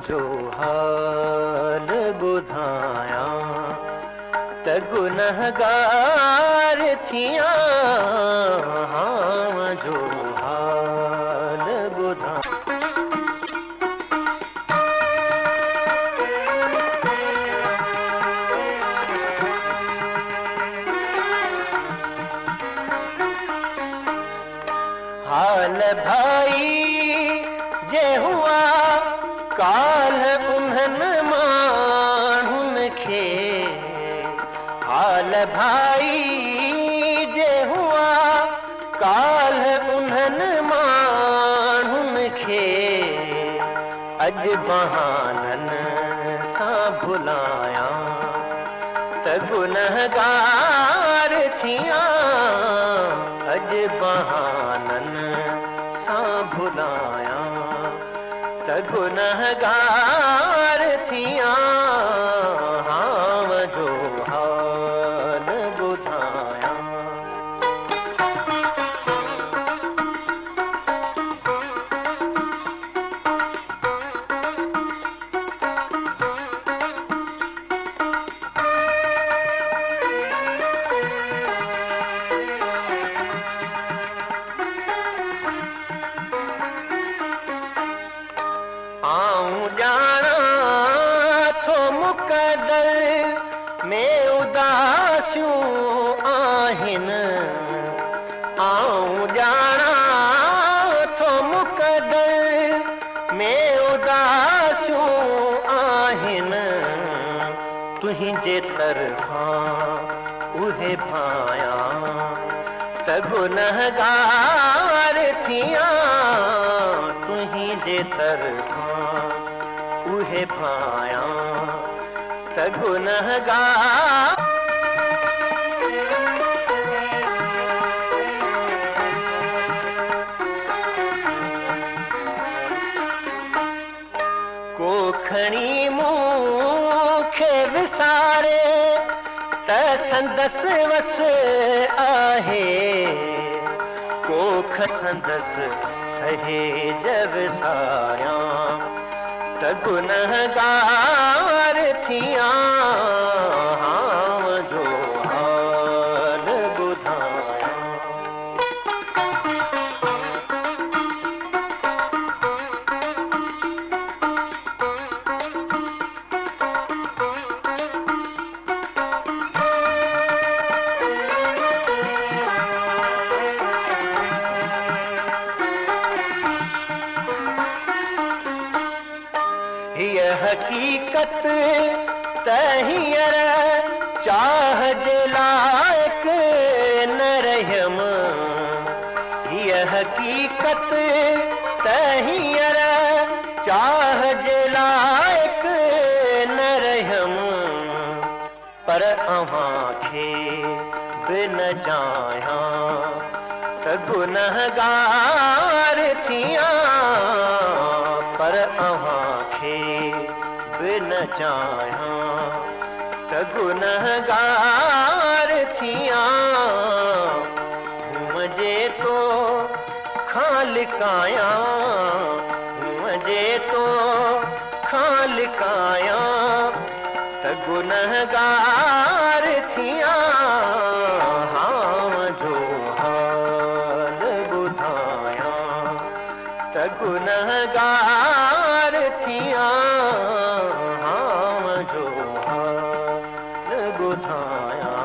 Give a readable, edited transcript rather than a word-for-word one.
जो हाल ॿुधायां त गुनहगार थियां, हाँ जो हाल ॿुधायां। हाल भाई जे हुआ काल उन्हनि माण्हुनि खे, हाल भाई जे हुआ काल उन्हनि माण्हुनि खे, अॼु बहाननि सां भुलायां त गुनहगार थियां, अॼु बहाननि सां भुलायां त गुनहगार थियां, हाँ जो हाल ॿुधायां। आऊं ॼाणा थो मुक़दर में उदासियूं आहिनि, आऊं ॼाणा थो मुक़दर में उदासियूं आहिनि, तुंहिंजे तरफ़ां उहे भायां त गुनहगार थियां, तुंहिंजे तरफ़ां उहे भायां त गुनहगार। को खणी मूंखे विसारे त संदसि वस आहे, को संदसि सहेज विसारियां त गुनहगार थियां, हाँ जो हाल ॿुधायां। हीअ हक़ीक़त त हींअर चाह जे लाइक़ न रहियमि, हीअ हक़ीक़त त हींअर चाह जे लाइक़ न रहियमि, पर अव्हां खे बि न चाहियां त गुनहगार थियां, पर अव्हां खे बि न चाहियां त गुनहगार थियां, मुंहिंजे तो ख़ालिकायां, मुंहिंजे तो ख़ालिकायां त गुनहगार थियां, हाँ जो हाल ॿुधायां त गुनहगार थियां, हाँ जो हाल ॿुधायां।